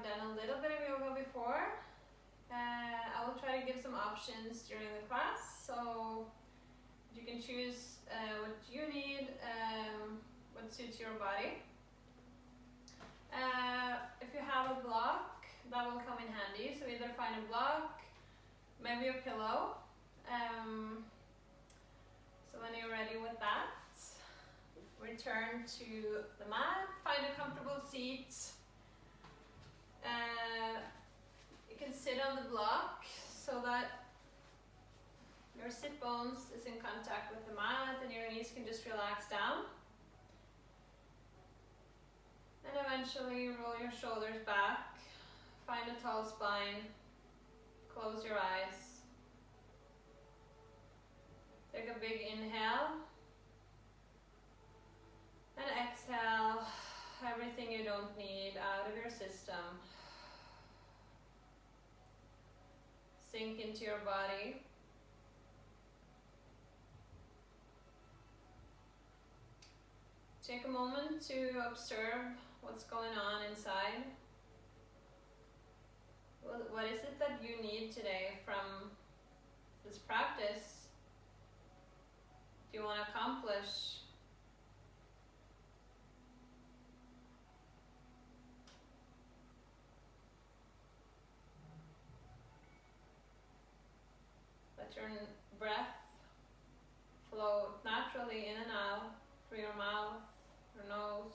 have done a little bit of yoga before, I will try to give some options during the class, so you can choose what you need, what suits your body. If you have a block, that will come in handy, so either find a block, maybe a pillow. So when you're ready with that, return to the mat, find a comfortable seat. You can sit on the block so that your sit bones is in contact with the mat and your knees can just relax down. And eventually roll your shoulders back, find a tall spine, close your eyes. Take a big inhale and exhale everything you don't need out of your system. Sink into your body. Take a moment to observe what's going on inside. What is it that you need today from this practice? Do you want to accomplish? Let your breath flow naturally in and out through your mouth, your nose.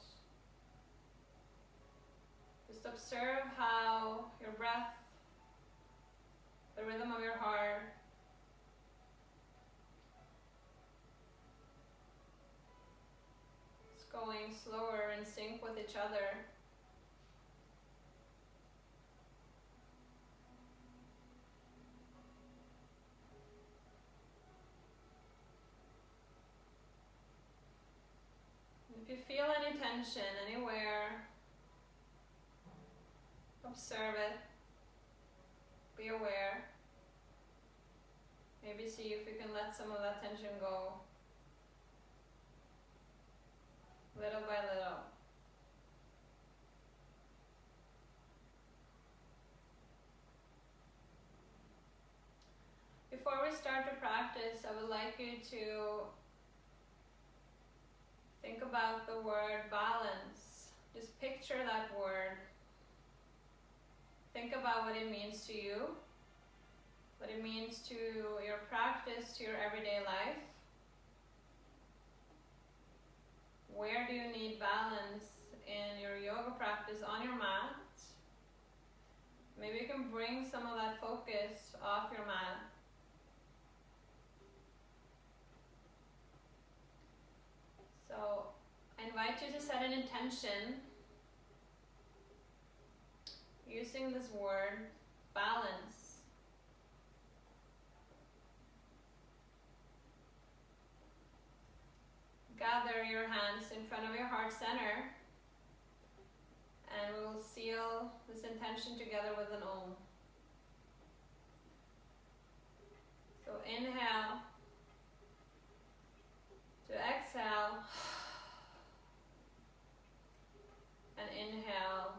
Just observe how your breath, the rhythm of your heart, is going slower in sync with each other. If you feel any tension anywhere, observe it, be aware. Maybe see if you can let some of that tension go, little by little. Before we start to practice, I would like you to think about the word balance. Just picture that word. Think about what it means to you, what it means to your practice, to your everyday life. Where do you need balance in your yoga practice on your mat? Maybe you can bring some of that focus off your mat. So I invite you to set an intention using this word, balance. Gather your hands in front of your heart center and we will seal this intention together with an Om. So inhale to exhale and inhale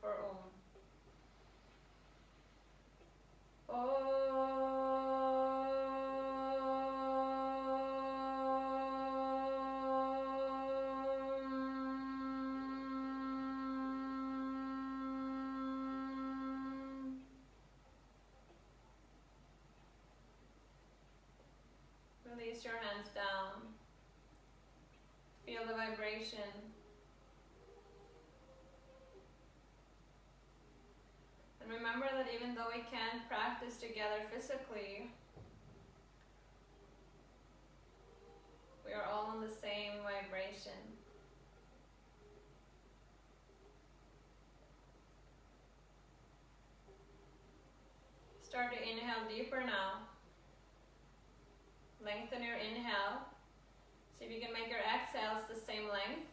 for Om. Release your hands down. Feel the vibration. And remember that even though we can't practice together physically, we are all on the same vibration. Start to inhale deeper now. Lengthen your inhale. See if you can make your exhales the same length.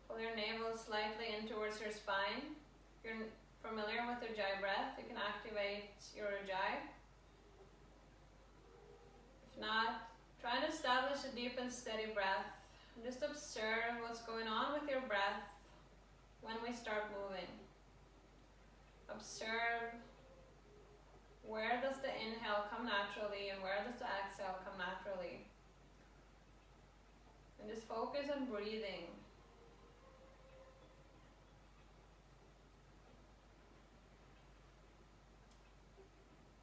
Pull your navel slightly in towards your spine. If you're familiar with Ujjayi breath, you can activate your Ujjayi. If not, try and establish a deep and steady breath Just observe what's going on with your breath when we start moving. Observe where does the inhale come naturally and where does the exhale come naturally. And just focus on breathing.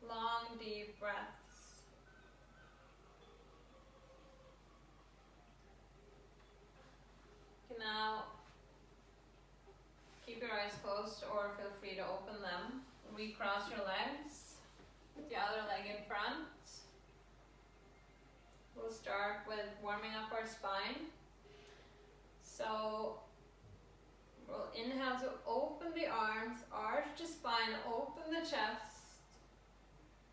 Long, deep breaths. You can now keep your eyes closed or feel free to open them. Recross your legs with the other leg in front. We'll start with warming up our spine. So we'll inhale to open the arms, arch the spine, open the chest.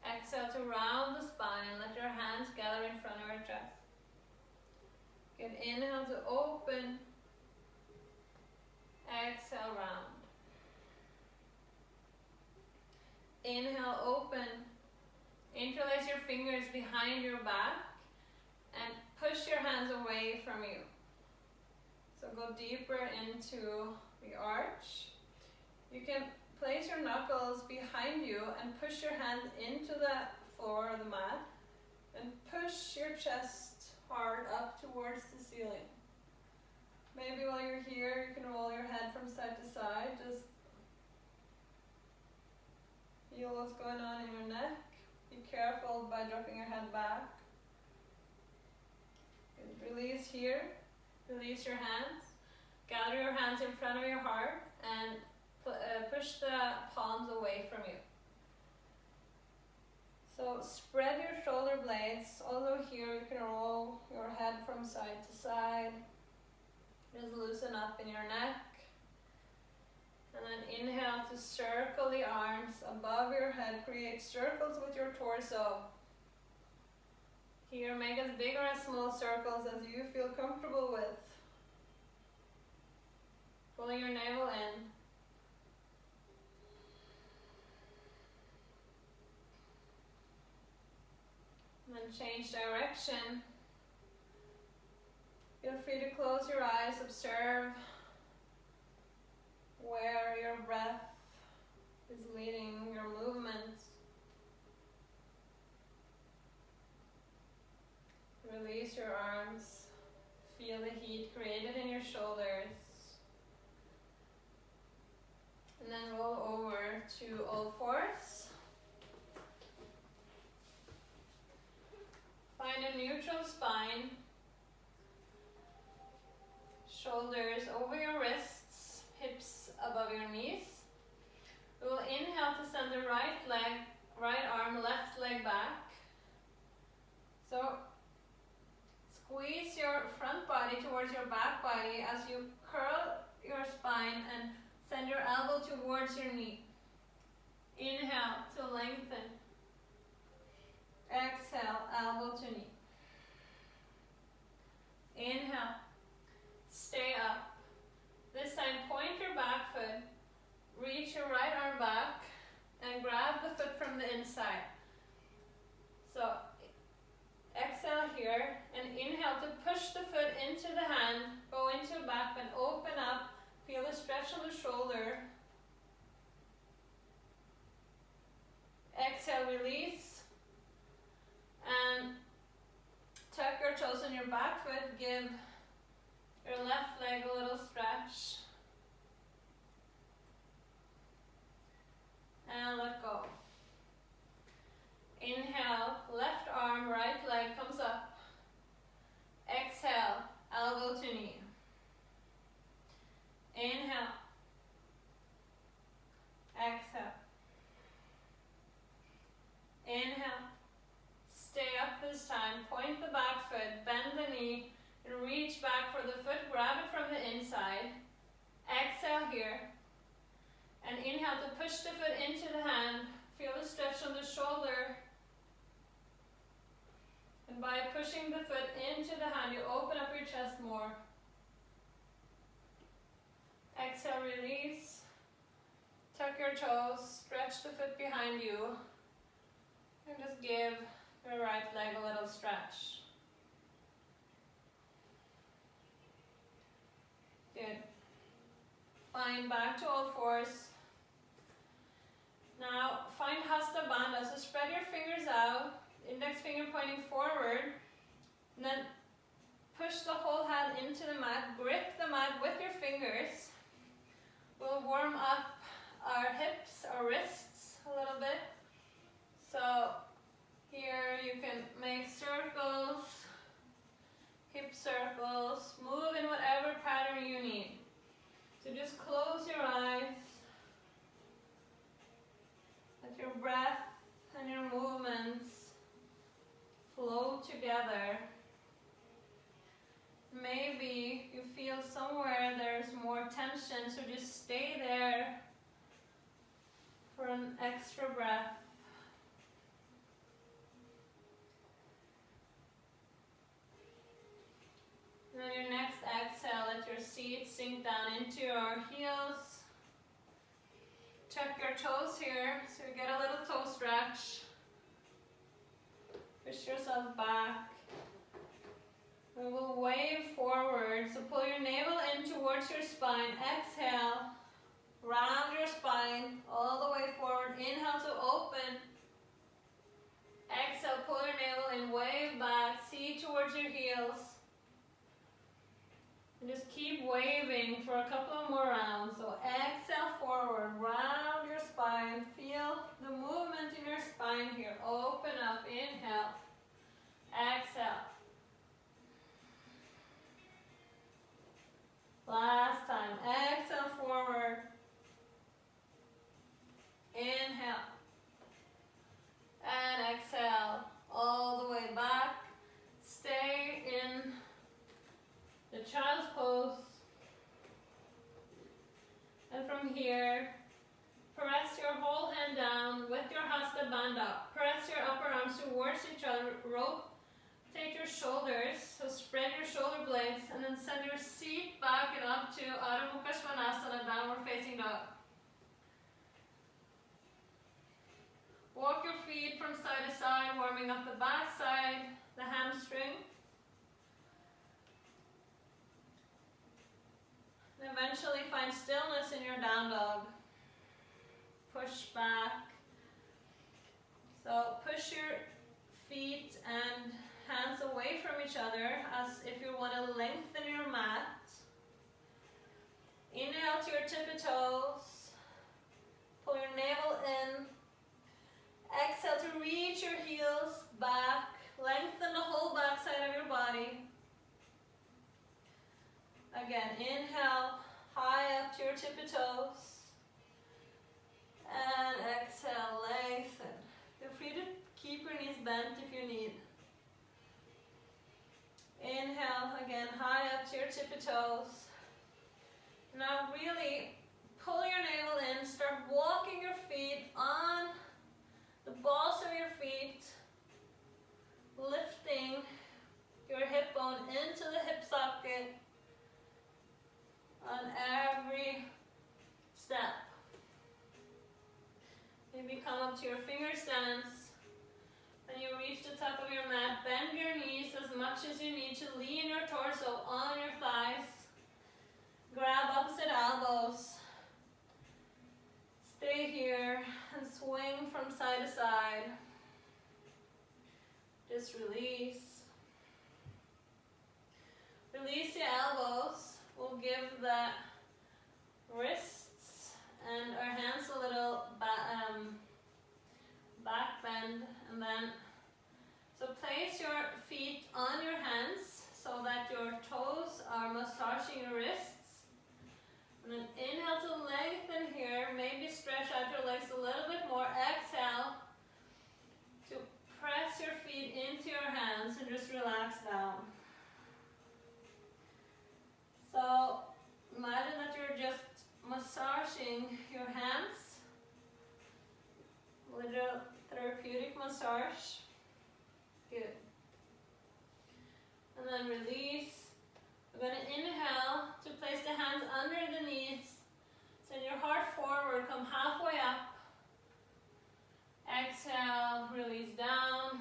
Exhale to round the spine, let your hands gather in front of your chest. Good, inhale to open, exhale round. Inhale, open, interlace your fingers behind your back and push your hands away from you. So go deeper into the arch. You can place your knuckles behind you and push your hands into the floor or the mat and push your chest hard up towards the ceiling. Maybe while you're here, you can roll your head from side to side. Just feel what's going on in your neck. Be careful by dropping your head back. Release here. Release your hands. Gather your hands in front of your heart and push the palms away from you. So spread your shoulder blades. Although here you can roll your head from side to side. Just loosen up in your neck. And then inhale to circle the arms above your head. Create circles with your torso. Here, make as big or as small circles as you feel comfortable with. Pulling your navel in. And then change direction. Feel free to close your eyes, observe where your breath is leading your movements. Release your arms. Feel the heat created in your shoulders. And then roll over to all fours. Find a neutral spine. Shoulders over your wrists, hips above your knees. We will inhale to send the right leg, right arm, left leg back. So squeeze your front body towards your back body as you curl your spine and send your elbow towards your knee. Inhale to lengthen. Exhale, elbow to knee. Inhale. Stay up. This time, point your back foot, reach your right arm back, and grab the foot from the inside. So, exhale here, and inhale to push the foot into the hand, go into a back bend, open up, feel a stretch on the shoulder. Exhale, release, and tuck your toes on your back foot, give your left leg a little stretch. And let go. Inhale, left arm, right leg comes up. Exhale, elbow to knee. Inhale. Exhale. Inhale. Stay up this time. Point the back foot, bend the knee, and reach back for the foot, grab it from the inside. Exhale here. And inhale to push the foot into the hand. Feel the stretch on the shoulder. And by pushing the foot into the hand, you open up your chest more. Exhale, release. Tuck your toes, stretch the foot behind you. And just give your right leg a little stretch. spine, back to all fours. Now find Hasta Bandha, so spread your fingers out, index finger pointing forward, and then push the whole hand into the mat, grip the mat with your fingers. We'll warm up our hips, our wrists a little bit. So here you can make circles, hip circles, move in whatever pattern you need. So just close your eyes. Let your breath and your movements flow together. Maybe you feel somewhere there's more tension, so just stay there for an extra breath. And then your next exhale, let your seat sink down into your heels. Check your toes here, so you get a little toe stretch. Push yourself back. We will wave forward, so pull your navel in towards your spine. Exhale, round your spine all the way forward. Inhale to open. Exhale, pull your navel in, wave back, see towards your heels. And just keep waving for a couple of more rounds. So exhale forward, round your spine. Feel the movement in your spine here. Open up, inhale. Exhale. Last time. Exhale forward. Inhale. And exhale all the way back. Stay in the child's pose. And from here, press your whole hand down with your Hasta Bandha. Press your upper arms towards each other. Rotate your shoulders, so spread your shoulder blades, and then send your seat back and up to Adho Mukha Svanasana, downward facing dog. Walk your feet from side to side, warming up the back side, the hamstring. And eventually find stillness in your down dog. Push back. So push your feet and hands away from each other as if you want to lengthen your mat. Inhale to your tippy toes. Pull your navel in. Exhale to reach your heels back. Lengthen the whole back side of your body. Again, inhale, high up to your tippy toes. And exhale, lengthen. Feel free to keep your knees bent if you need. Inhale, again, high up to your tippy toes. Now really pull your navel in, start walking your feet on the balls of your feet, lifting your hip bone into the hip socket on every step. Maybe come up to your finger stance. When you reach the top of your mat, bend your knees as much as you need to lean your torso on your thighs. Grab opposite elbows. Stay here and swing from side to side. Just release. Release the elbows. We'll give the wrists and our hands a little back bend, and then so place your feet on your hands so that your toes are massaging your wrists. And then inhale to lengthen here, maybe stretch out your legs a little bit more. Exhale to press your feet into your hands and just relax down. So imagine that you're just massaging your hands. Little therapeutic massage. Good. And then release. We're going to inhale to place the hands under the knees. Send your heart forward, come halfway up. Exhale, release down.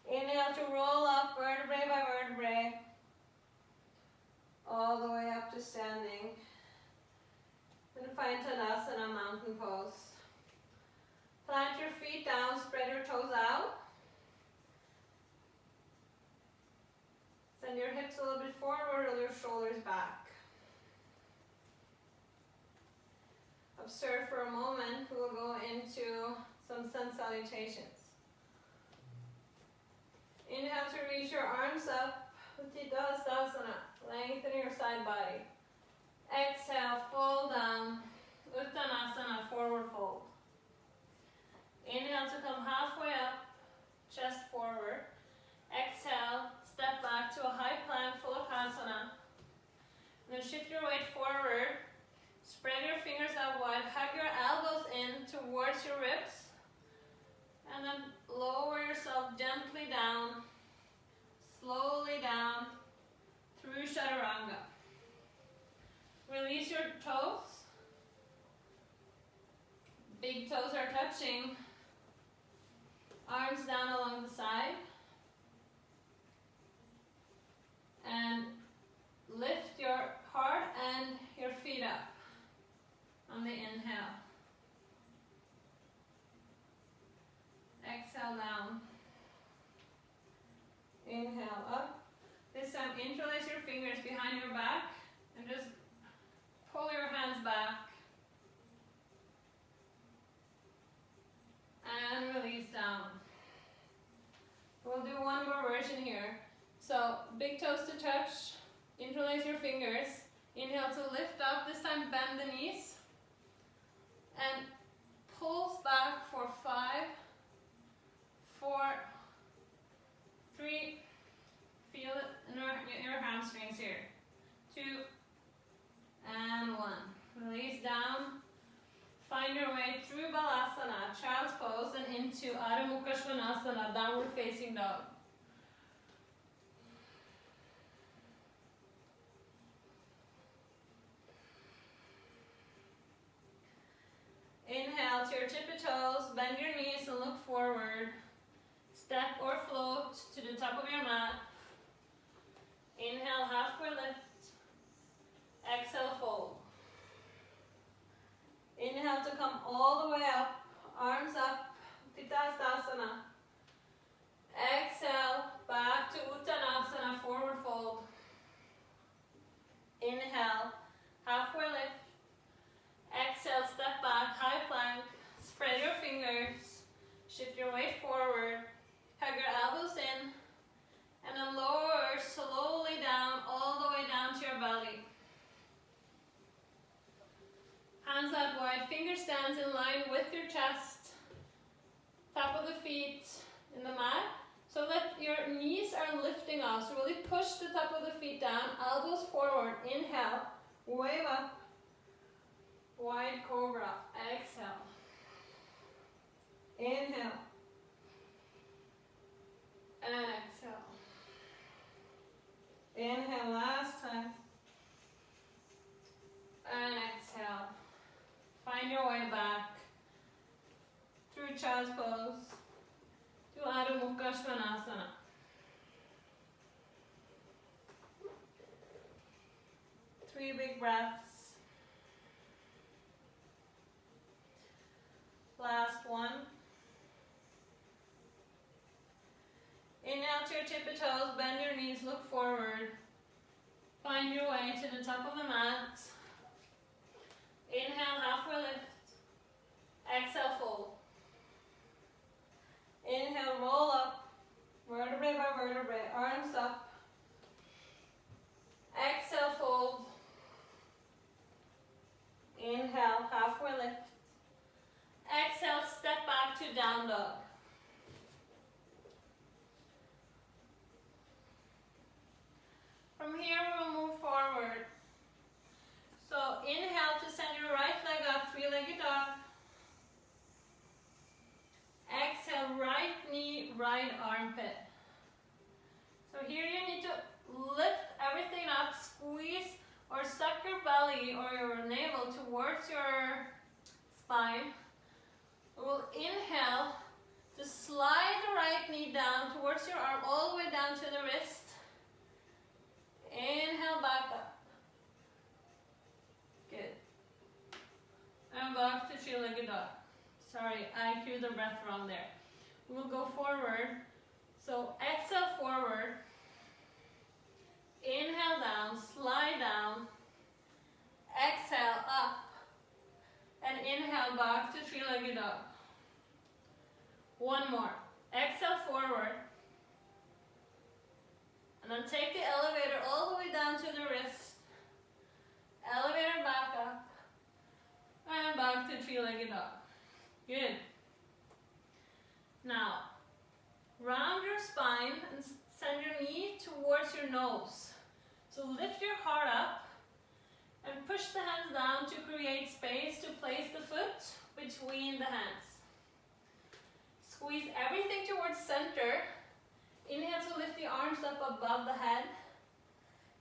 Inhale to roll up. Send your hips a little bit forward, roll your shoulders back. Observe for a moment. We will go into some sun salutations. Inhale to reach your arms up, Lind-Solstad, lengthen your side body. Exhale, fold down, Uttanasana, forward fold. Inhale to come halfway up, chest forward. Exhale, step back to a high plank, full of asana. Then shift your weight forward. Spread your fingers out wide. Hug your elbows in towards your ribs. And then lower yourself gently down, slowly down through Chaturanga. Release your toes. Big toes are touching. Arms down along the side. And lift your heart and your feet up on the inhale. Exhale down. Inhale up. This time interlace your fingers behind your back and just pull your hands back. And release down. We'll do one more version here. So big toes to touch, interlace your fingers. Inhale to lift up, this time bend the knees. And pulse back for 5, 4, 3, feel it in your hamstrings here. 2, and 1. Release down. Find your way through Balasana, Child's Pose, and into Adho Mukha Svanasana, Downward Facing Dog. Inhale to your tippy toes, bend your knees and look forward. Step or float to the top of your mat. Inhale, halfway lift. Exhale, fold. Inhale to come all the way up, arms up, Uttanasana. Exhale, back to Uttanasana, forward fold. Inhale, halfway lift. Exhale, step back, high plank. Spread your fingers, shift your weight forward, hug your elbows in, and then lower slowly down, all the way down to your belly. Hands out wide, finger stands in line with your chest. Top of the feet in the mat, so that your knees are lifting off. So really push the top of the feet down, elbows forward. Inhale, wave up. Wide cobra. Exhale. Inhale. And exhale. Inhale last time. And exhale. Find your way back through Child's Pose to Adho Mukha Svanasana. Three big breaths. Last one. Inhale to your tippy toes, bend your knees, look forward. Find your way to the top of the mat. Inhale, halfway lift. Exhale, fold. Inhale, roll up. Vertebrae by vertebrae, arms up. Exhale, fold. Inhale, halfway lift. Exhale, step back to down dog. From here, we will move forward. So inhale to send your right leg up, three-legged dog. Exhale, right knee, right armpit. So here you need to lift everything up, squeeze or suck your belly or your navel towards your spine. We'll inhale to slide the right knee down towards your arm, all the way down to the wrist. Inhale, back up. Good. And back to three-legged dog. Sorry, I cued the breath wrong there. We'll go forward. So exhale forward. So lift your heart up and push the hands down to create space to place the foot between the hands. Squeeze everything towards center. Inhale to lift the arms up above the head.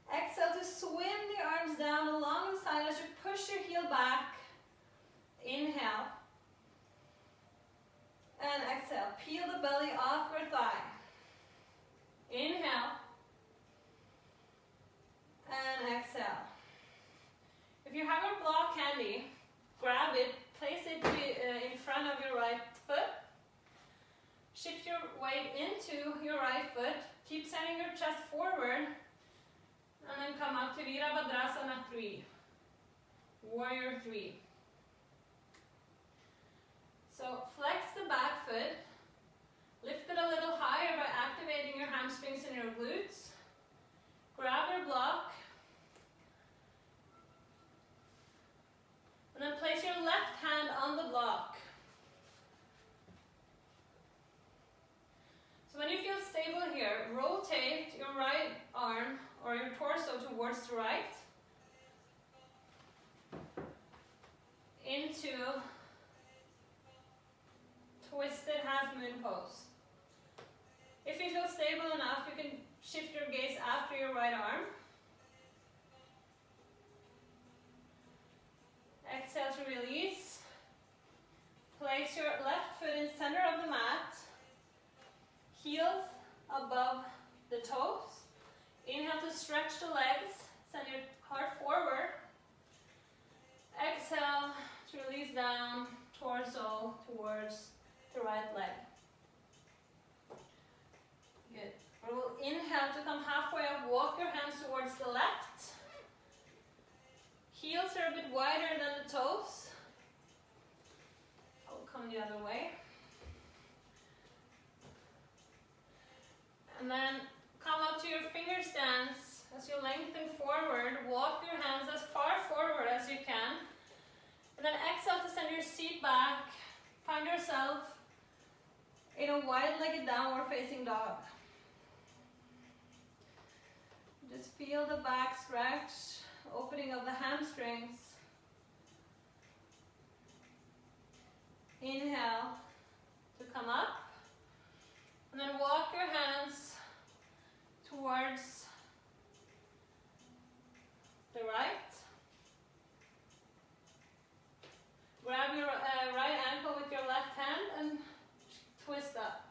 Exhale to swim the arms down along the side as you push your heel back. Inhale. And exhale. Peel the belly off your thigh. Inhale. And exhale. If you have your block handy, grab it, place it in front of your right foot. Shift your weight into your right foot. Keep sending your chest forward. And then come up to Virabhadrasana 3. Warrior 3. So flex the back foot. Lift it a little higher by activating your hamstrings and your glutes. Grab your block. And then place your left hand on the block. So when you feel stable here, rotate your right arm or your torso towards the right into twisted half moon pose. If you feel stable enough, you can shift your gaze after your right arm. Exhale to release. Place your left foot in center of the mat. Heels above the toes. Inhale to stretch the legs. Send your heart forward. Exhale to release down, torso towards the right leg. Good. We'll inhale to come halfway up. Walk your hands towards the left. Heels are a bit wider than the toes. I'll come the other way. And then come up to your finger stance as you lengthen forward. Walk your hands as far forward as you can. And then exhale to send your seat back. Find yourself in a wide-legged downward facing dog. Just feel the back stretch, opening of the hamstrings. Inhale to come up. And then walk your hands towards the right. Grab your right ankle with your left hand and twist up.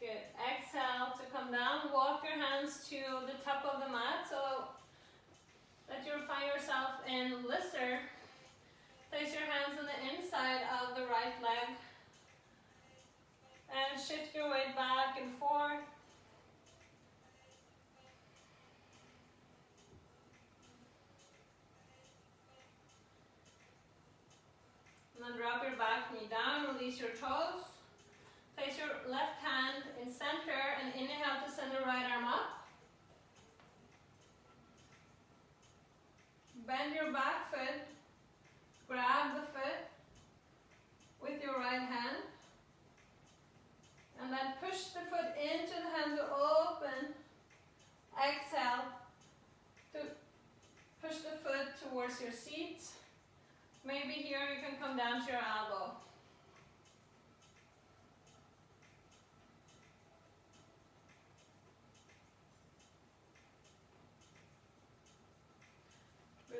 Good. Exhale to come down. Walk your hands to the top of the mat so that you'll find yourself in Lister. Place your hands on the inside of the right leg and shift your weight back and forth. And then drop your back knee down, release your toes. Place your left hand in center and inhale to send the right arm up. Bend your back foot. Grab the foot with your right hand. And then push the foot into the hand to open. Exhale to push the foot towards your seat. Maybe here you can come down to your elbow.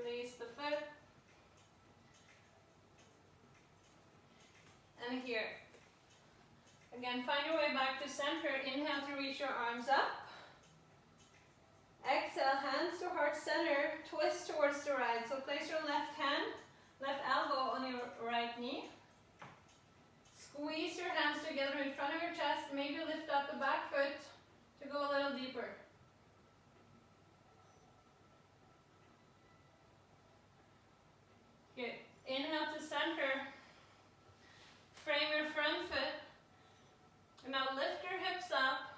Release the foot. And here. Again, find your way back to center. Inhale to reach your arms up. Exhale, hands to heart center. Twist towards the right. So place your left hand, left elbow on your right knee. Squeeze your hands together in front of your chest. Maybe lift up the back foot to go a little deeper. Good. Inhale to center. Frame your front foot. And now lift your hips up.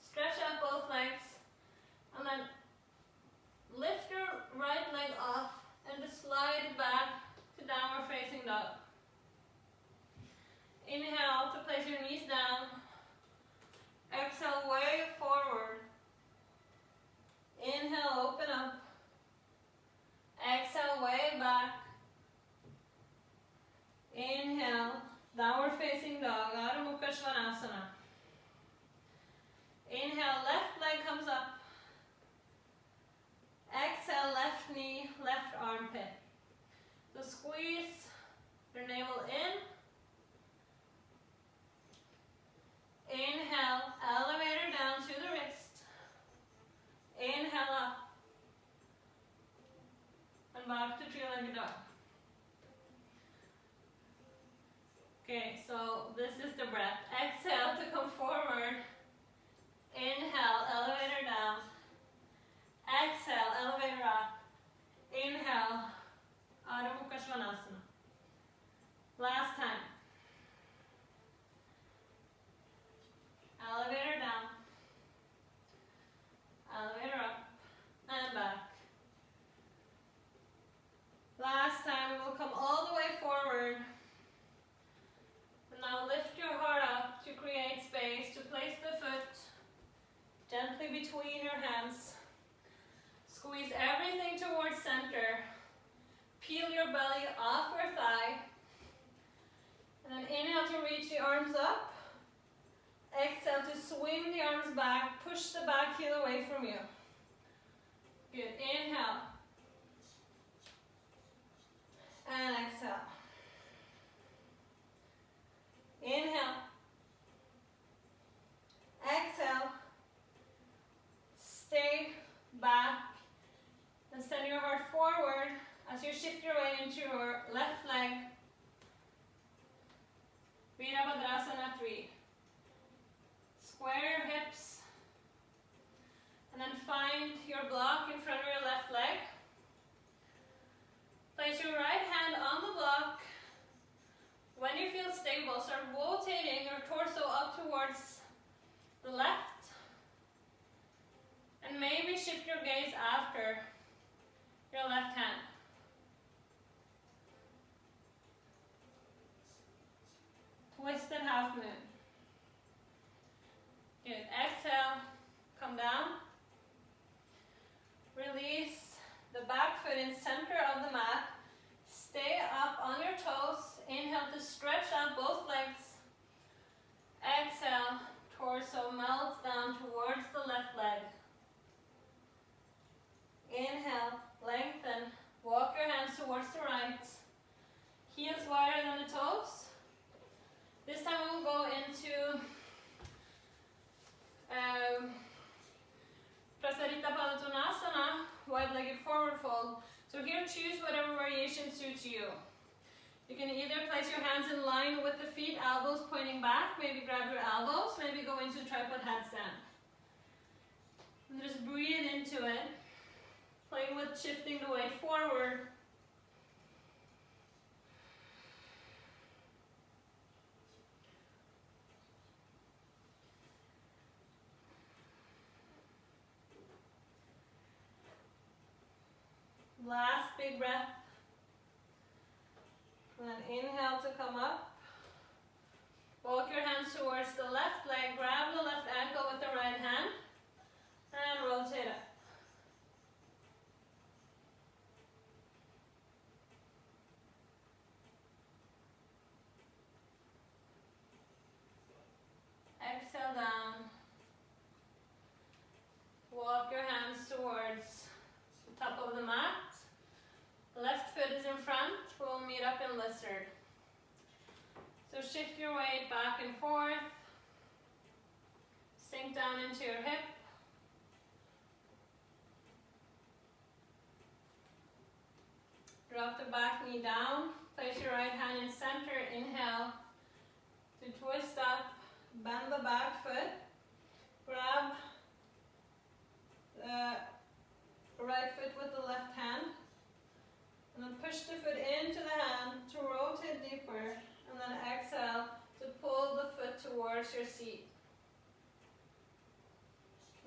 Stretch out both legs. And then lift your right leg off and just slide it back to downward facing dog. Inhale to place your Downward facing dog, Adho Mukha Svanasana. Inhale, left leg comes up. Exhale, left knee, left armpit. So squeeze your navel in. Inhale, elevator down to the wrist. Inhale up. And back to three-legged dog. Okay, so this is the breath. Exhale to come forward. Inhale, elevator down. Exhale, elevator up. Inhale, Adho Mukha Svanasana. Last time. Elevator down. Elevator up. And back. Last time, we will come all the way forward. And now lift your heart up to create space, to place the foot gently between your hands. Squeeze everything towards center. Peel your belly off your thigh. And then inhale to reach the arms up. Exhale to swing the arms back. Push the back heel away from you. Good. Inhale. And exhale. Inhale. Exhale. Stay back. And send your heart forward as you shift your weight into your left leg. Virabhadrasana 3. Square your hips. And then find your block in front of your left leg. Place your right hand on the block. When you feel stable, start rotating your torso up towards the left. And maybe shift your gaze after your left hand. Twisted half moon. Good. Exhale, come down. Release the back foot in center of the mat. Stay up on your toes. Inhale to stretch out both legs. Exhale, torso melts down towards the left leg. Inhale, lengthen. Walk your hands towards the right. Heels wider than the toes. This time we will go into Prasarita Padottanasana, wide-legged forward fold. So here, choose whatever variation suits you. You can either place your hands in line with the feet, elbows pointing back, maybe grab your elbows, maybe go into tripod headstand. And just breathe into it, playing with shifting the weight forward. Last big breath. And then inhale to come up. Walk your hands towards the left leg. Grab the left ankle with the right hand. And rotate up. Exhale down. Walk your hands towards the top of the mat. Left foot is in front. We'll meet up in lizard. So shift your weight back and forth. Sink down into your hip. Drop the back knee down. Place your right hand in center. Inhale to twist up. Bend the back foot. Grab the right foot with the left hand. And then push the foot into the hand to rotate deeper. And then exhale to pull the foot towards your seat.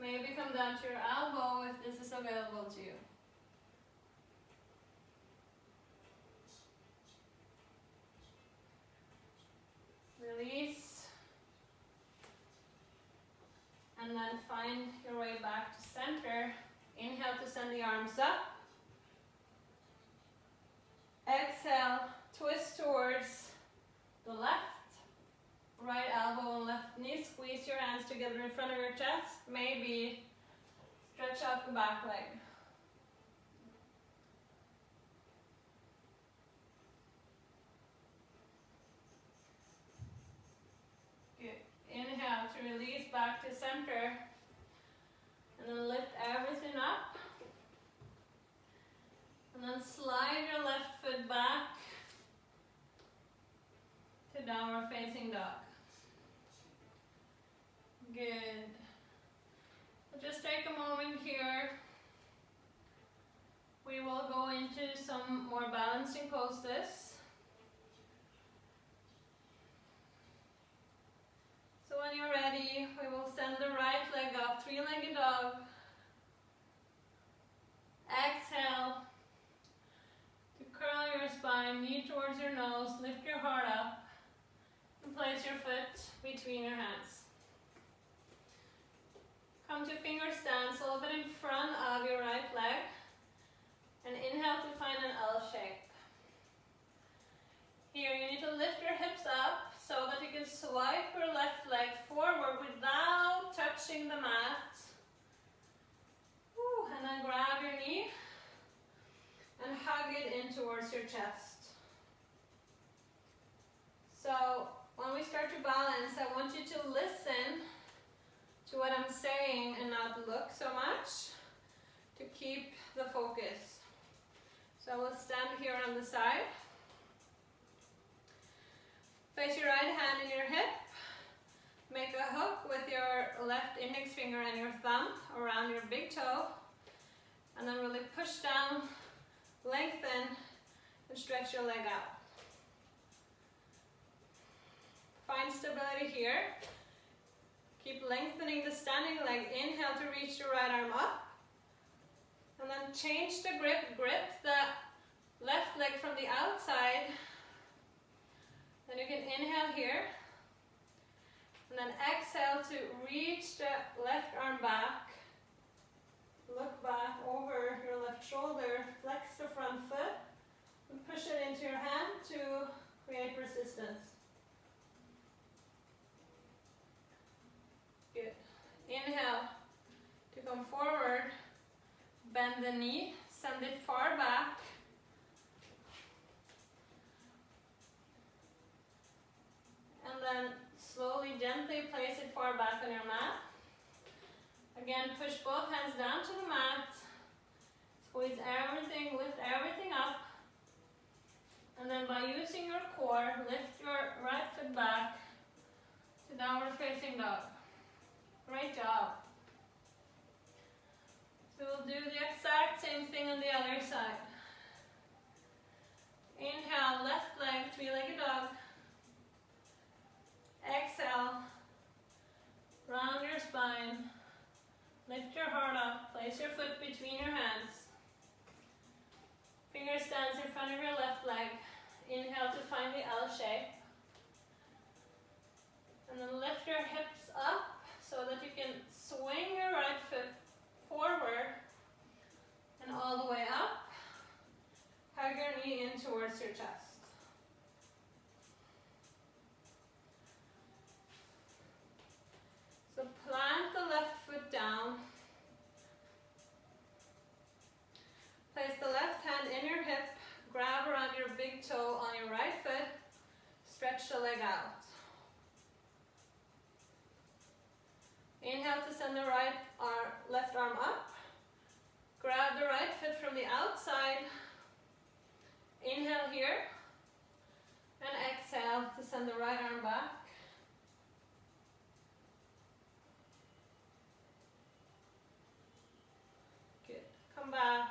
Maybe come down to your elbow if this is available to you. Release. And then find your way back to center. Inhale to send the arms up. Exhale, twist towards the left. left knee. Squeeze your hands together in front of your chest. Maybe stretch out the back leg. Good. Inhale to release back to center. And then lift everything up. And then slide your left foot back to downward facing dog. Good. So just take a moment here. We will go into some more balancing poses. So when you're ready, we will send the right leg up, three-legged dog. Exhale to curl your spine, knee towards your nose, lift your heart up, and place your foot between your hands. Come to finger stance, a little bit in front of your right leg, and inhale to find an L shape. Here you need to lift your hips up so that you can swipe your left leg forward without touching the mat. Woo, and then grab your knee and hug it in towards your chest. So when we start to balance, I want you to listen to what I'm saying and not look so much to keep the focus. So I will stand here on the side. Place your right hand in your hip. Make a hook with your left index finger and your thumb around your big toe. And then really push down, lengthen, and stretch your leg out. Find stability here. Keep lengthening the standing leg. Inhale to reach your right arm up. And then change the grip. Grip the left leg from the outside. Then you can inhale here. And then exhale to reach the left arm back. Look back over your left shoulder. Flex the front foot. And push it into your hand to create resistance. Good. Inhale to come forward. Bend the knee. Send it far back. And then slowly, gently place it far back on your mat. Again, push both hands down to the mat. Squeeze everything, lift everything up. And then by using your core, lift your right foot back to downward facing dog. Great job. So we'll do the exact same thing on the other side. Inhale, left leg, three-legged dog. Exhale, round your spine, lift your heart up, place your foot between your hands. Finger stands in front of your left leg. Inhale to find the L shape. And then lift your hips up so that you can swing your right foot forward and all the way up. Hug your knee in towards your chest. So plant the left foot down. Place the left hand in your hip. Grab around your big toe on your right foot. Stretch the leg out. Inhale to send the left arm up. Grab the right foot from the outside. Inhale here. And exhale to send the right arm back. Come back,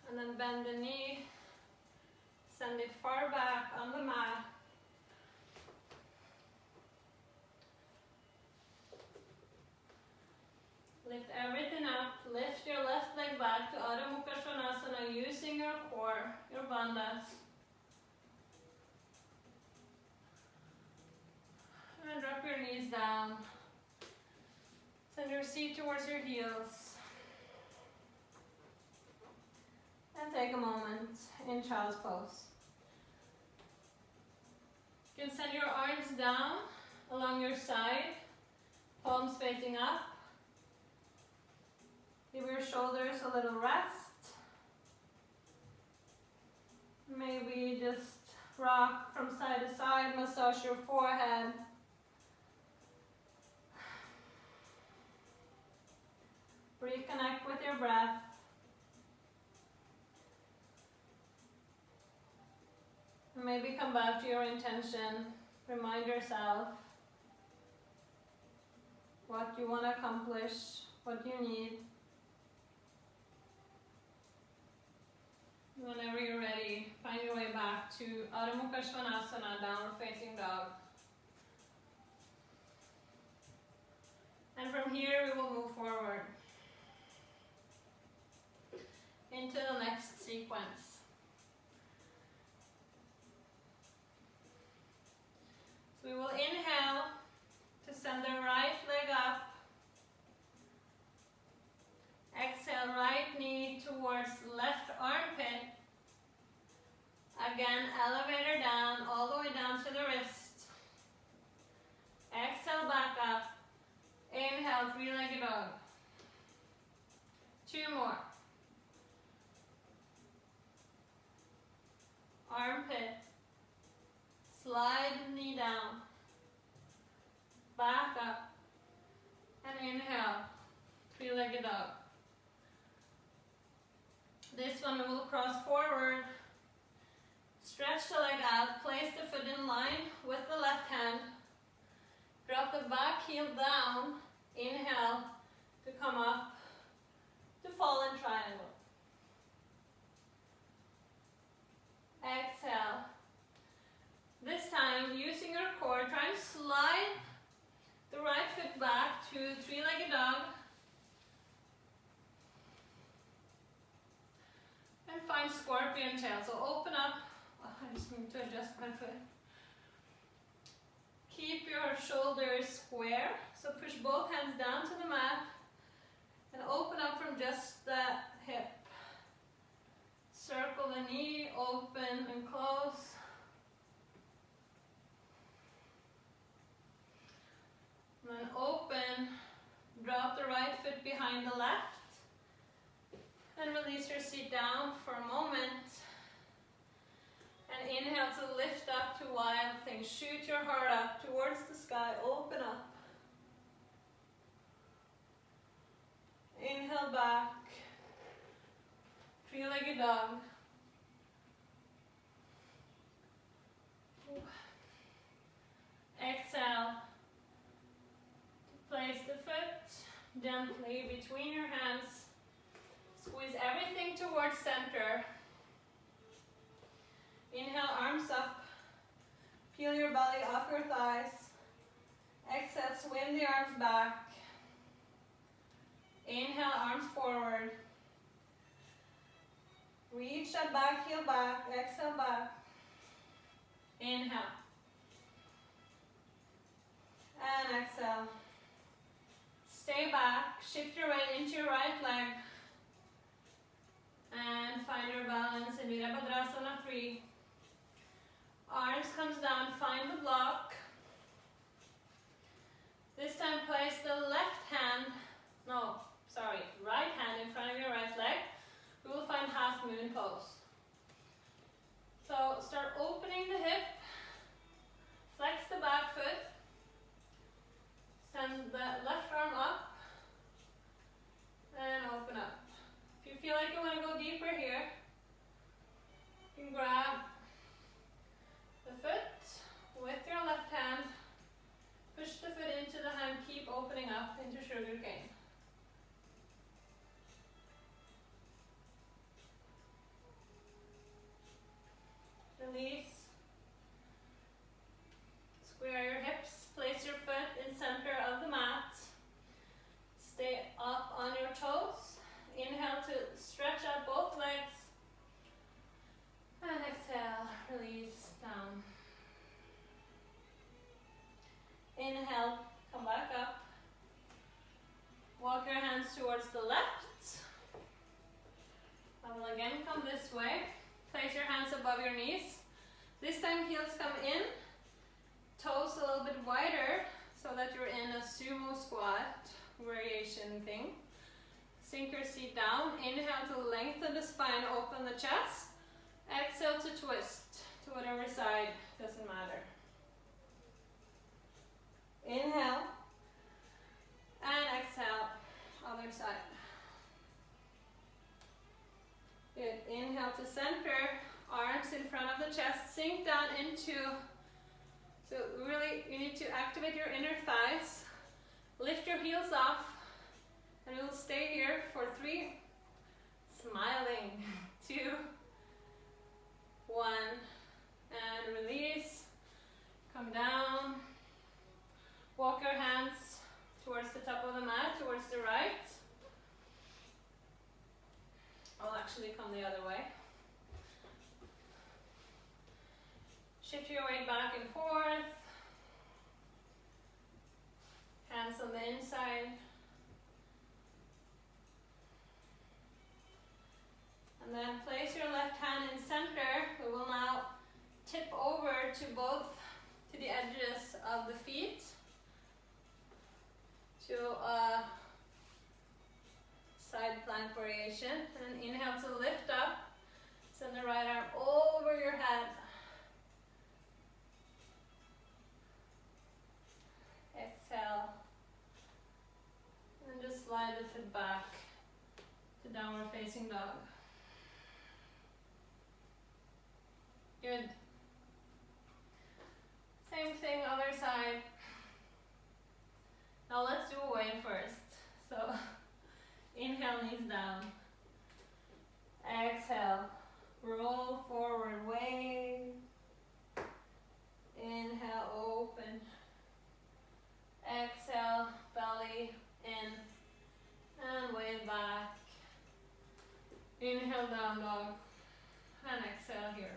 and then bend the knee, send it far back on the mat. Lift everything up, lift your left leg back to Adho Mukha Svanasana using your core, your bandhas. And drop your knees down. Send your seat towards your heels. And take a moment in child's pose. You can send your arms down along your side, palms facing up. Give your shoulders a little rest. Maybe just rock from side to side, massage your forehead. Reconnect with your breath. And maybe come back to your intention. Remind yourself what you want to accomplish, what you need. Whenever you're ready, find your way back to Adho Mukha Svanasana, downward facing dog. And from here we will move forward into the next sequence. So we will inhale to send the right leg up. Exhale, right knee towards left armpit. Again, elevator down, all the way down to the wrist. Exhale, back up. Inhale, three-legged dog. 2 more. Armpit. Slide the knee down. Back up. And inhale, three-legged dog. This one we will cross forward. Stretch the leg out. Place the foot in line with the left hand. Drop the back heel down. Inhale to come up to fallen triangle. Exhale. This time, using your core, try and slide the right foot back to three-legged dog. And find scorpion tail. So open up. Oh, I just need to adjust my foot. Keep your shoulders square. So push both hands down to the mat. And open up from just the hip. Circle the knee, open and close. And then open. Drop the right foot behind the left. And release your seat down for a moment. And inhale to lift up to wild thing. Shoot your heart up towards the sky. Open up. Inhale back. Three-legged dog. Exhale. Place the foot gently between your hands. Squeeze everything towards center. Inhale, arms up. Peel your belly off your thighs. Exhale, swim the arms back. Inhale, arms forward. Reach that back heel back. Exhale, back. Inhale. And exhale. Stay back. Shift your weight into your right leg. And find your balance in Virabhadrasana 3. Arms comes down, find the block. This time place the right hand in front of your right leg. We will find half moon pose. So start opening the hip. Flex the back foot. Send the left arm up. And open up. If you feel like you want to go deeper here, you can grab the foot with your left hand, push the foot into the hand, keep opening up into sugar cane. Release. Square your hips, place your foot in center of the mat. Stay up on your toes. Inhale to stretch out both legs. And exhale, release down. Inhale, come back up. Walk your hands towards the left. I will again come this way. Place your hands above your knees. This time heels come in, toes a little bit wider. Sink your seat down. Inhale to lengthen the spine, open the chest. Exhale to twist to whatever side, doesn't matter. Inhale. And exhale, other side. Good. Inhale to center, arms in front of the chest, sink down into, so really you need to activate your inner thighs. Lift your heels off, and we'll stay here for 3, smiling, 2, 1, and release. Come down. Walk your hands towards the top of the mat, towards the right. I'll actually come the other way. Shift your weight back and forth. Hands on the inside. And then place your left hand in center. We will now tip over to the edges of the feet. To a side plank variation. And inhale to lift up. Send the right arm over your head. Exhale. And just slide the foot back to downward facing dog. Good. Same thing, other side. Now let's do a wave first. So inhale, knees down. Exhale, roll forward, wave. Inhale, open. Exhale, belly in. And wave back. Inhale, down dog. And exhale here.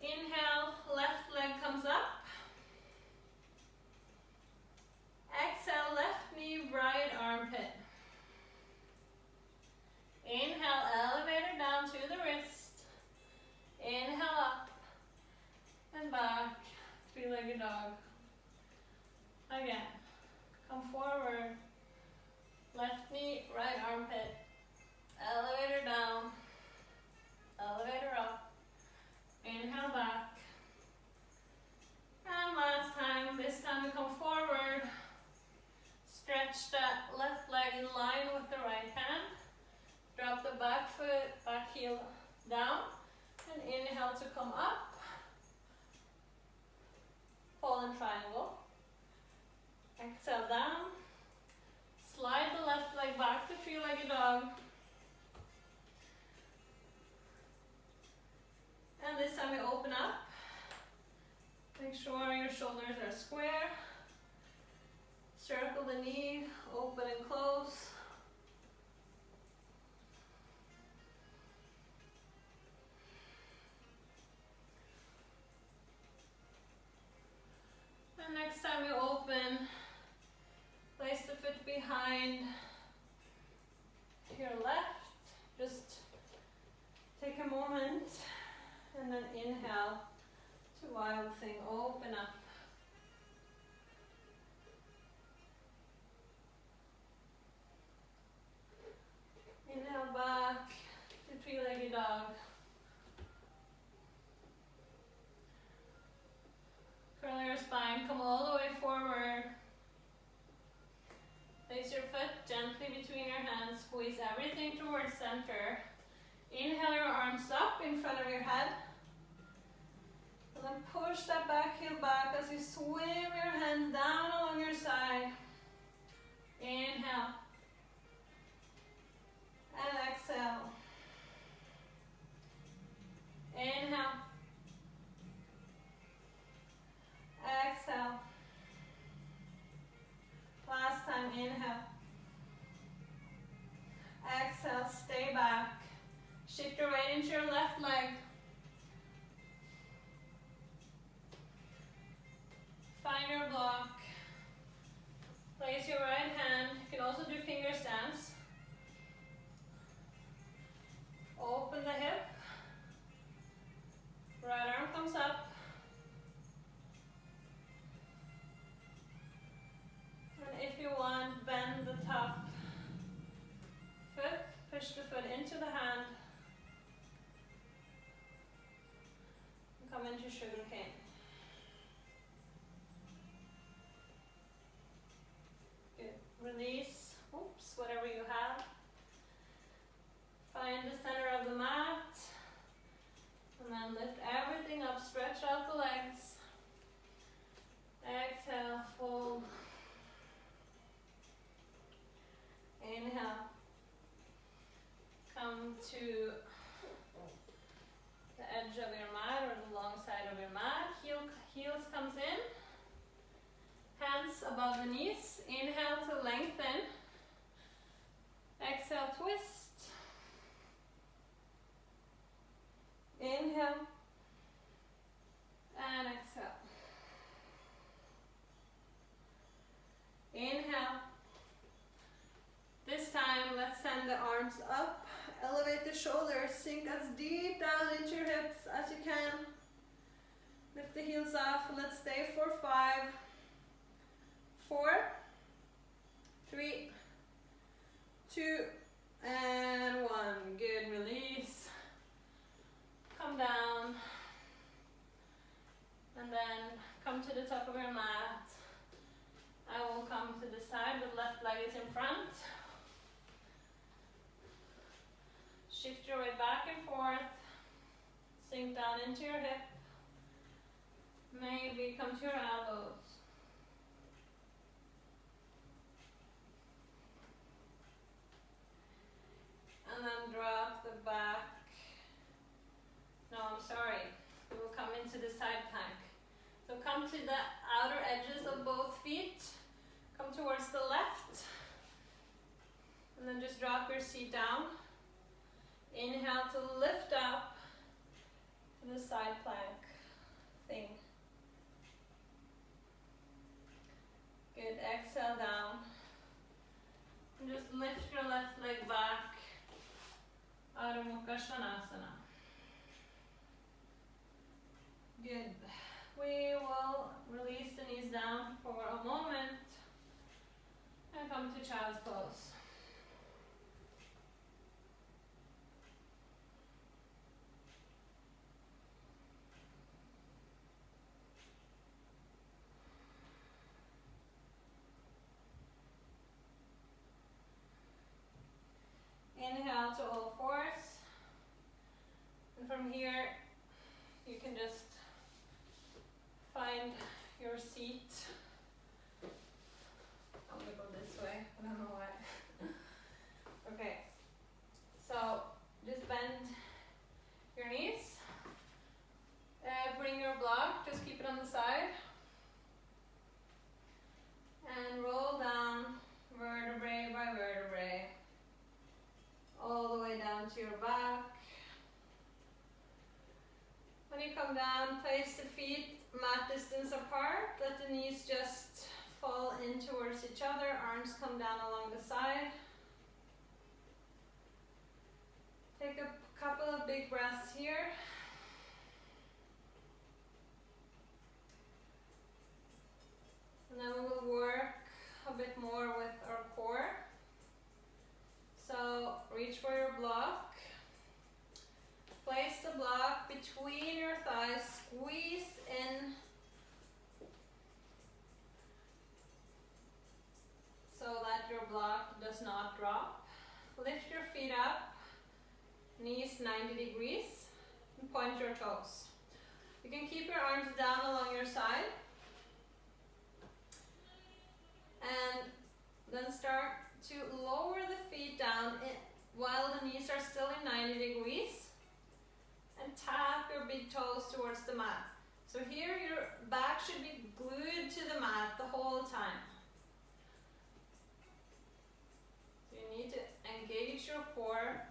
Inhale, left leg comes up. Exhale, left knee, right armpit. Inhale, elevator down to the wrist. Inhale up and back, 3-legged dog. Again, come forward. Left knee, right armpit. Elevator down, elevator up. Inhale back. And last time, this time we come forward. Stretch that left leg in line with the right hand. Drop the back foot, back heel down. And inhale to come up. Fallen triangle. Exhale down. Slide the left leg back to 3-legged dog. And this time we open up. Make sure your shoulders are square. Circle the knee, open and close. And next time you open, place the foot behind your left. Just take a moment and then inhale to wild thing, open up. Inhale back to 3-legged dog. Curl your spine, come all the way forward. Place your foot gently between your hands, squeeze everything towards center. Inhale your arms up in front of your head. And then push that back heel back as you swim your hands down along your side. Inhale. And exhale. Inhale. Exhale. Last time, inhale. Exhale, stay back. Shift your weight into your left leg. Find your block. Place your right hand. You can also do finger stands. Open the hip. to sugar cane. Good. Release, oops, whatever you have. Find the center of the mat. And then lift everything up, stretch out the legs. Exhale, fold. Inhale. Come to the edge of your mat or the long side of your mat. Heels comes in. Hands above the knees. Inhale to lengthen. Exhale, twist. Inhale. And exhale. Inhale. This time, let's send the arms up. Elevate the shoulders. Sink as deep down into your hips as you can. Lift the heels up. Let's stay for 5, 4, 3, 2, and 1. Good. Release. Come down. And then come to the top of your mat. I will come to the side. The left leg is in front. Shift your weight back and forth. Sink down into your hip. Maybe come to your elbows. And then drop the back. No, I'm sorry. We will come into the side plank. So come to the outer edges of both feet. Come towards the left. And then just drop your seat down. Inhale to lift up to the side plank thing. Good. Exhale down. And just lift your left leg back. Adho Mukha Svanasana. Good. We will release the knees down for a moment and come to child's pose. Inhale to all fours. And from here, you can just find your seat. I'm gonna go this way, I don't know why. Okay, so just bend your knees. Bring your block, just keep it on the side. And roll down vertebrae by vertebrae. All the way down to your back. When you come down, place the feet mat distance apart. Let the knees just fall in towards each other. Arms come down along the side. Take a couple of big breaths here. And then we will work a bit more with our core. So reach for your block. Place the block between your thighs. Squeeze in so that your block does not drop. Lift your feet up. Knees 90 degrees. And point your toes. You can keep your arms down along your side. And then start to lower the feet down while the knees are still in 90 degrees. And tap your big toes towards the mat. So here your back should be glued to the mat the whole time. So you need to engage your core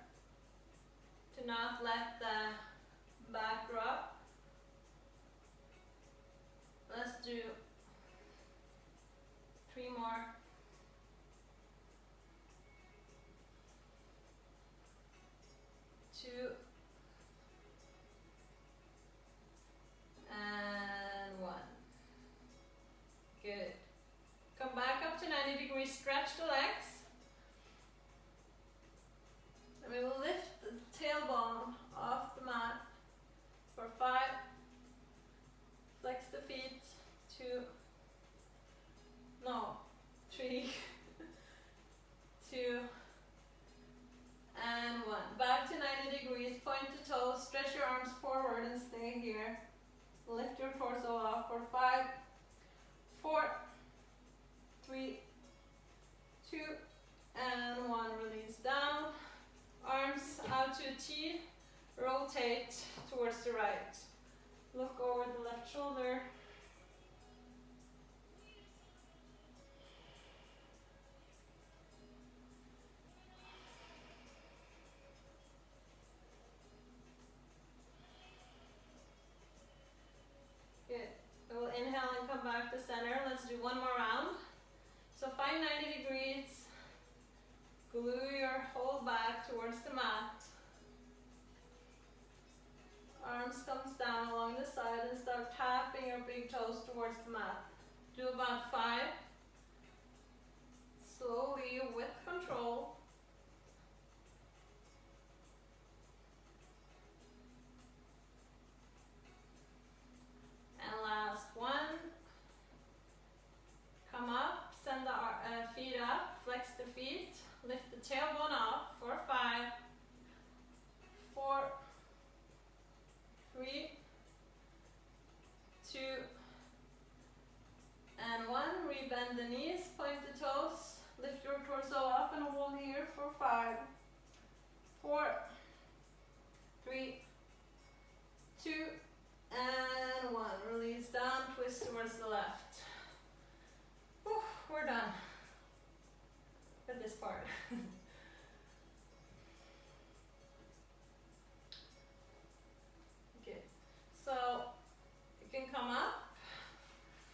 to not let the back drop. Let's do 3 more. 2 and 1. Good. Come back up to 90 degrees, stretch the legs. And we will lift the tailbone off the mat for 5, Lift your torso off for 5, 4, 3, 2, and 1. Release down. Arms out to a T. Rotate towards the right. Look over the left shoulder. Good. We'll inhale and come back to center. Let's do one more round. So find 90 degrees. Glue your whole back towards the mat. Arms comes down along the side and start tapping your big toes towards the mat. Do about 5. Slowly with control. And last one. Come up, send the feet up, flex the feet, lift the tailbone up for 5, 4, 3, 2, and 1. Rebend the knees, point the toes, lift your torso up and hold here for 5, 4, 3, 2, and 1. Release down, twist towards the left. Whew, we're done with this part. Okay, so you can come up,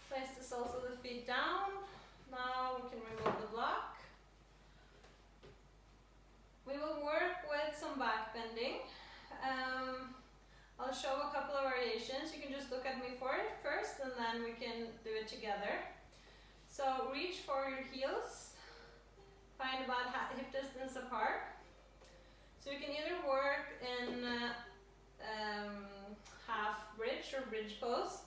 place the soles of the feet down. Now we can remove the block. We will work with some back bending. I'll show a couple of variations. You can just look at me for it first and then we can do it together. So reach for your heels, find about hip distance apart. So you can either work in half bridge or bridge pose.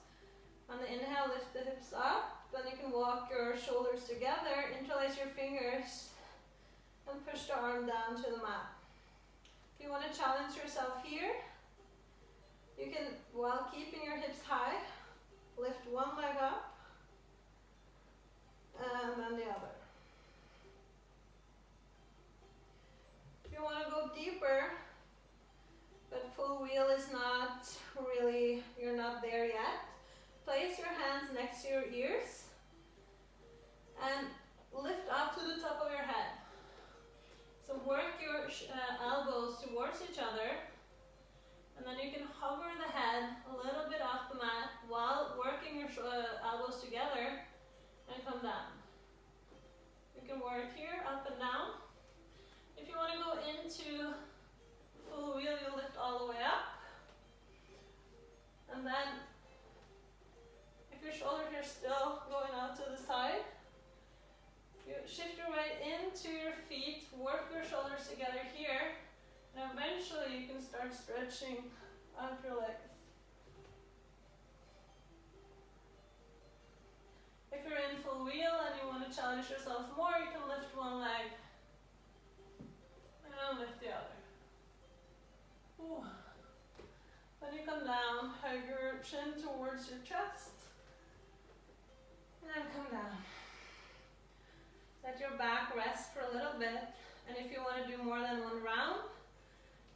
On the inhale, lift the hips up. Then you can walk your shoulders together, interlace your fingers, and push the arm down to the mat. If you want to challenge yourself here, you can, while keeping your hips high, lift one leg up, and then the other. If you want to go deeper, but full wheel is not really, you're not there yet, place your hands next to your ears and lift up to the top of your head. So work your elbows towards each other, and then you can hover the head a little bit off the mat while working your elbows together and come down. You can work here, up and down. If you want to go into full wheel, you lift all the way up. And then, if your shoulders are still going out to the side, you shift your weight into your feet, work your shoulders together here, and eventually you can start stretching out your legs. If you're in full wheel and you want to challenge yourself more, you can lift one leg and lift the other. Ooh. When you come down, hug your chin towards your chest and come down. Let your back rest for a little bit, and if you want to do more than one round,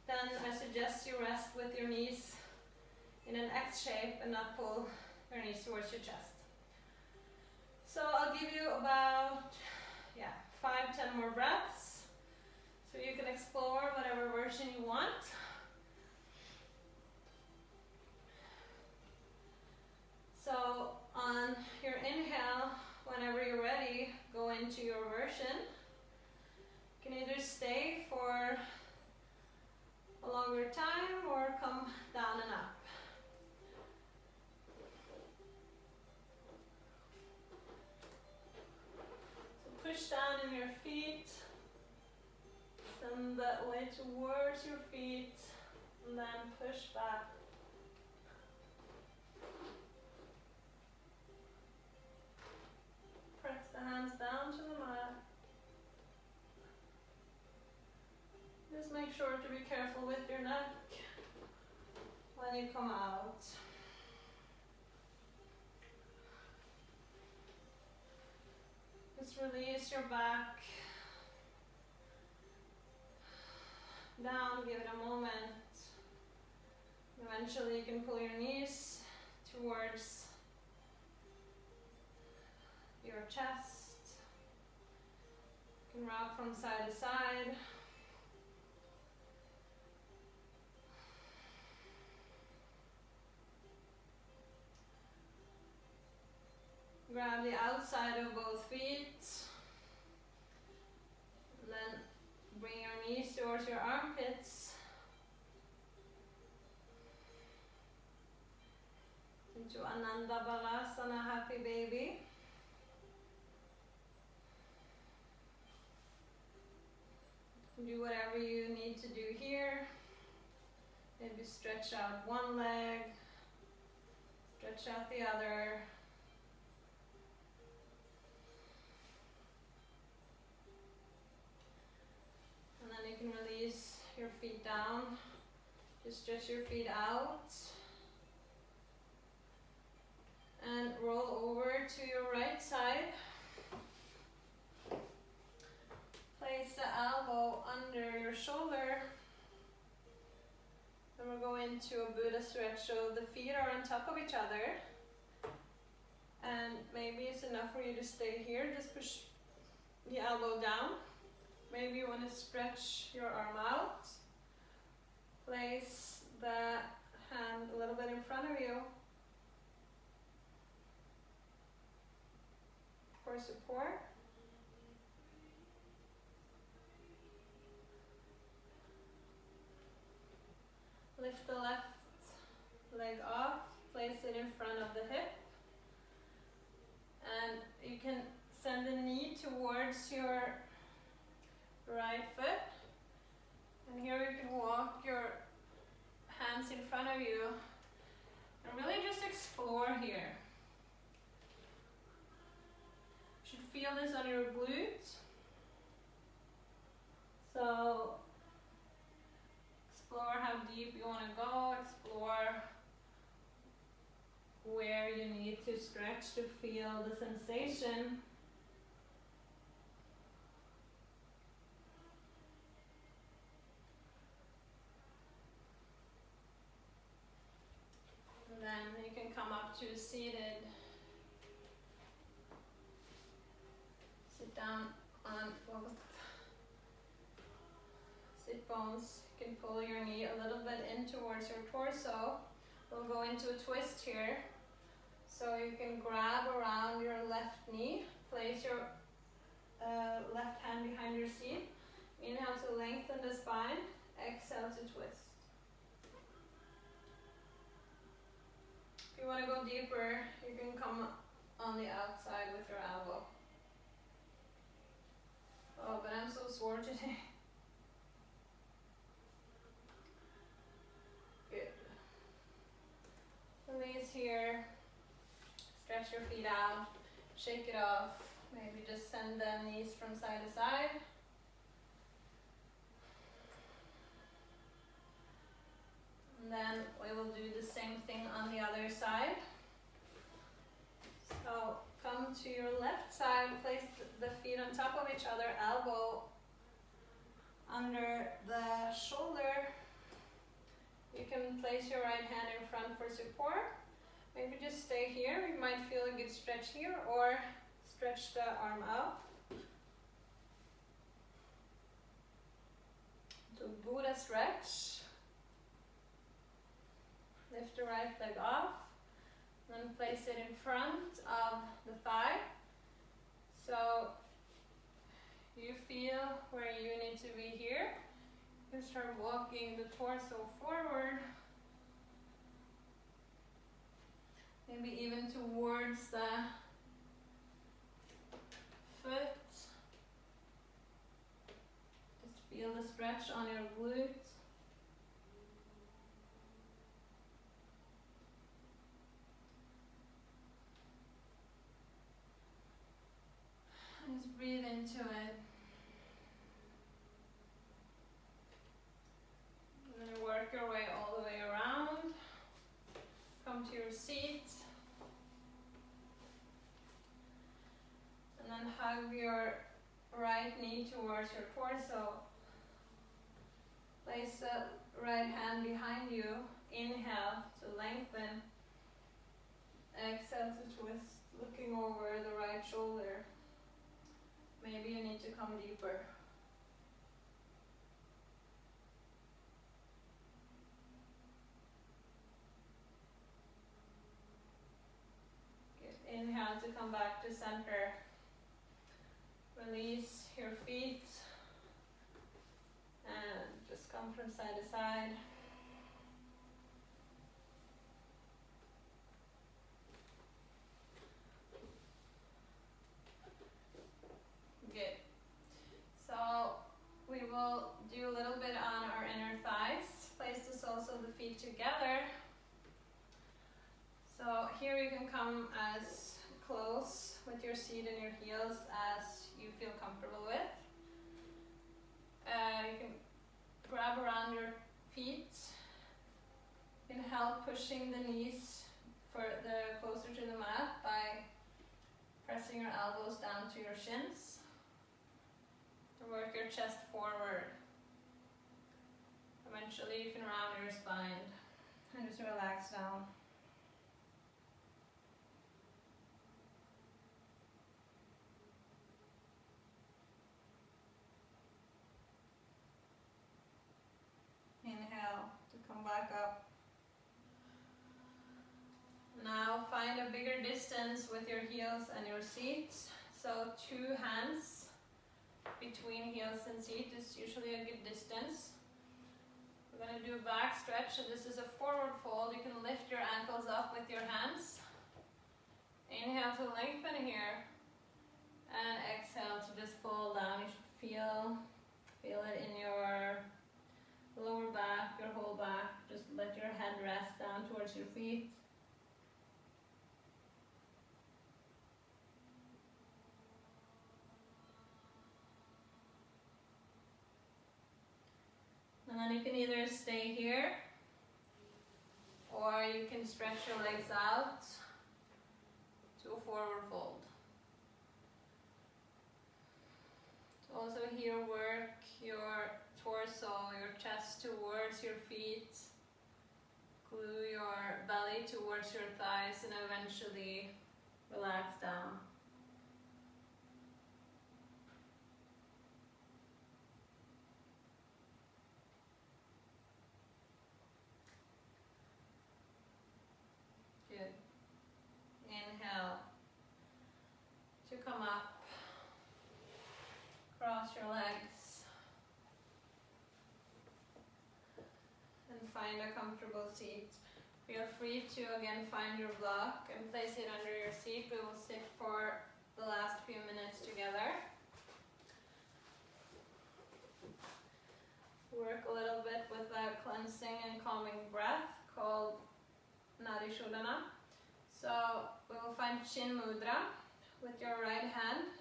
then I suggest you rest with your knees in an X shape and not pull your knees towards your chest. So I'll give you about 5-10 more breaths, so you can explore whatever version you want. So on your inhale, whenever you're ready, go into your version. You can either stay for a longer time or come down and up. So push down in your feet, send that weight towards your feet, and then push back. Press the hands down to the mat. Just make sure to be careful with your neck when you come out. Just release your back down, give it a moment. Eventually you can pull your knees towards your chest. You can rock from side to side. Grab the outside of both feet. Then bring your knees towards your armpits. Into Ananda Balasana, happy baby. Do whatever you need to do here. Maybe stretch out one leg, stretch out the other. And then you can release your feet down. Just stretch your feet out. And roll over to your right side. Place the elbow under your shoulder. Then we'll go into a Buddha stretch, so the feet are on top of each other. And maybe it's enough for you to stay here. Just push the elbow down. Maybe you want to stretch your arm out. Place the hand a little bit in front of you for support. Lift the left leg off, place it in front of the hip. And you can send the knee towards your right foot. And here you can walk your hands in front of you and really just explore here. You should feel this on your glutes. So explore how deep you want to go, explore where you need to stretch to feel the sensation. And then you can come up to a seated. Sit down on both sit bones. You can pull your knee a little bit in towards your torso. We'll go into a twist here. So you can grab around your left knee, place your left hand behind your seat. Inhale to lengthen the spine, exhale to twist. If you want to go deeper, you can come on the outside with your elbow. Oh, but I'm so sore today. Good. Release here. Stretch your feet out. Shake it off. Maybe just send the knees from side to side. And then we will do the same thing on the other side. So come to your left side, place the feet on top of each other, elbow under the shoulder. You can place your right hand in front for support. Maybe just stay here. You might feel a good stretch here, or stretch the arm out. To Buddha stretch. Lift the right leg off. Then place it in front of the thigh. So you feel where you need to be here. You start walking the torso forward. Maybe even towards the foot. Just feel the stretch on your glutes. Just breathe into it. And then work your way all the way around. Come to your seat. And then hug your right knee towards your torso. Place the right hand behind you. Inhale to lengthen. Exhale to twist, looking over the right shoulder. Maybe you need to come deeper. Good. Inhale to come back to center. Release your feet and just come from side to side. Good. So we will do a little bit on our inner thighs. Place the soles of the feet together. So here you can come as close with your seat and your heels as you feel comfortable with. You can grab around your feet. You can help pushing the knees closer to the mat by pressing your elbows down to your shins. To work your chest forward. Eventually you can round your spine and just relax down. Inhale to come back up. Now find a bigger distance with your heels and your seat. So 2 hands between heels and seat is usually a good distance. We're going to do a back stretch. So this is a forward fold. You can lift your ankles up with your hands. Inhale to lengthen here. And exhale to just fall down. You should feel it in your lower back, your whole back. Just let your head rest down towards your feet. And then you can either stay here or you can stretch your legs out to a forward fold. So also here work your torso, your chest towards your feet. Glue your belly towards your thighs and eventually relax down. Good. Inhale to come up. Cross your legs. And find a comfortable seat. Feel free to again find your block and place it under your seat. We will sit for the last few minutes together. Work a little bit with a cleansing and calming breath called Nadi Shodhana. So we will find Chin Mudra with your right hand,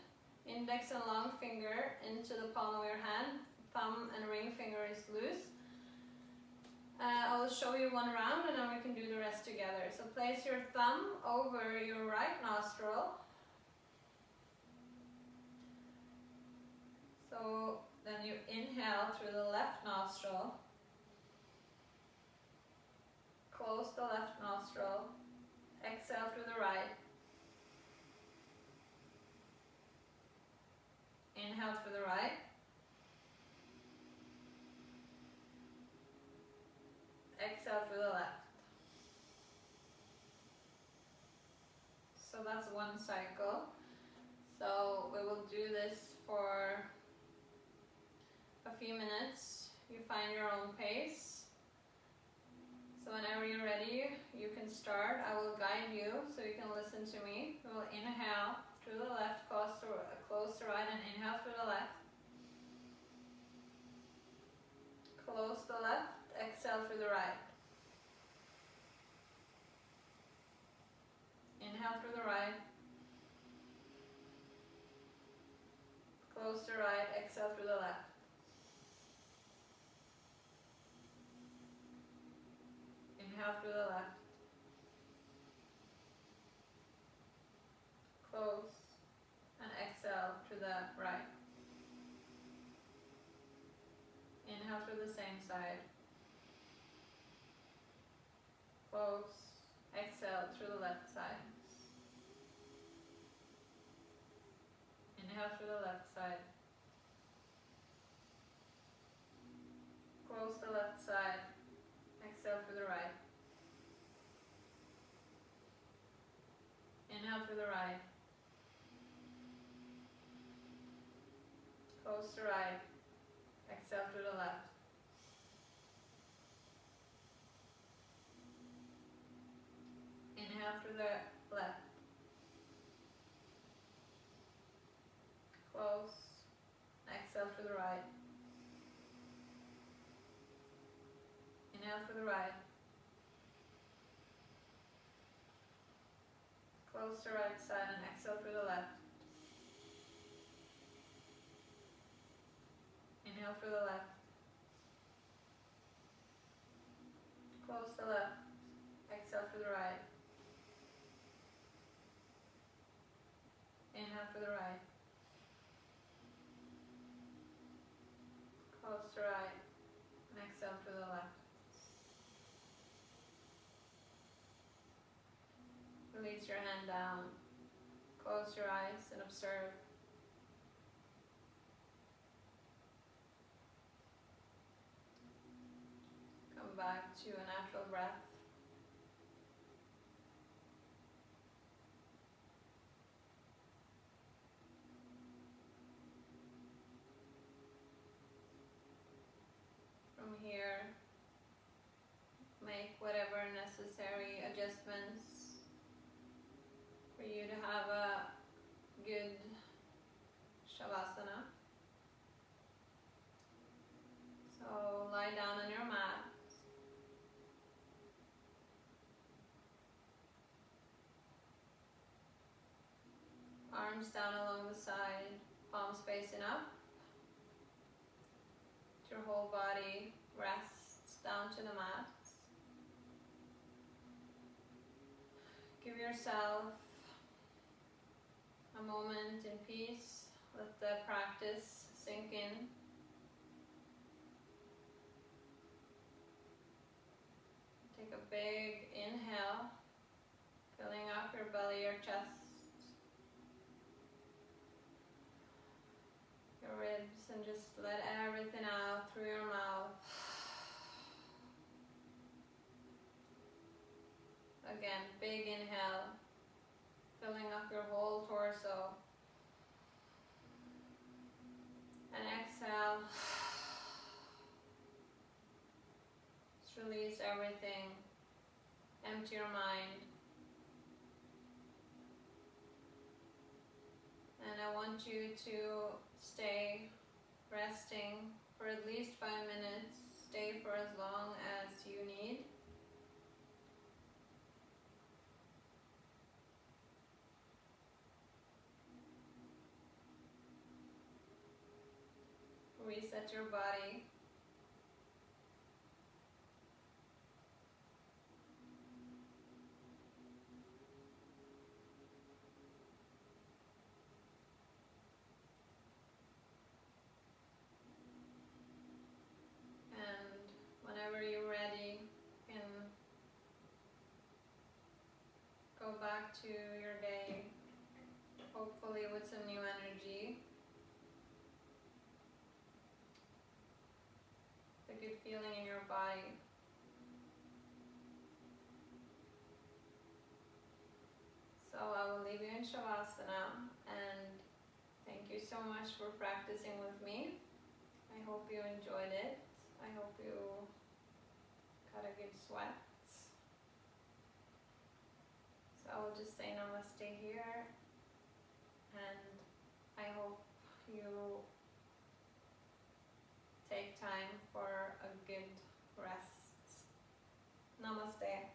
index and long finger into the palm of your hand, thumb and ring finger is loose. I will show you one round and then we can do the rest together. So place your thumb over your right nostril. So then you inhale through the left nostril. Close the left nostril. Exhale through the right. Inhale through the right. Exhale through the left. So that's one cycle. So we will do this for a few minutes. You find your own pace. So whenever you're ready, you can start. I will guide you so you can listen to me. We will inhale through the left, close the right, and inhale through the left. Close the left, exhale through the right. Inhale through the right. Close the right, exhale through the left. Inhale through the left. Close and exhale Inhale through the same side. Close. Exhale through the left side. Inhale through the left side. Close the left side. Exhale through the right. Inhale through the right. Close the right. Exhale through the left. Inhale through the left. Close. Exhale through the right. Inhale through the right. Close the right side and exhale through the left. Inhale through the left. Close the left. Exhale through the right. Inhale through the right. Close the right. And exhale through the left. Release your hand down. Close your eyes and observe. Come back to a natural breath. From here, make whatever necessary adjustments for you to have a good shavasana. So lie down on your mat. Arms down along the side, palms facing up. Your whole body rests down to the mat. Give yourself a moment in peace. Let the practice sink in. Take a big inhale, filling up your belly, your chest, your ribs, and just let everything out through your mouth. Again, big inhale, filling up your whole torso. And exhale. Just release everything. Empty your mind. And I want you to stay resting for at least 5 minutes. Stay for as long as you need. Reset your body. And whenever you're ready, you can go back to your day, hopefully with some new energy. A good feeling in your body. So I will leave you in Shavasana, and thank you so much for practicing with me. I hope you enjoyed it. I hope you got a good sweat. So I will just say namaste here, and I hope you take time for a good rest. Namaste.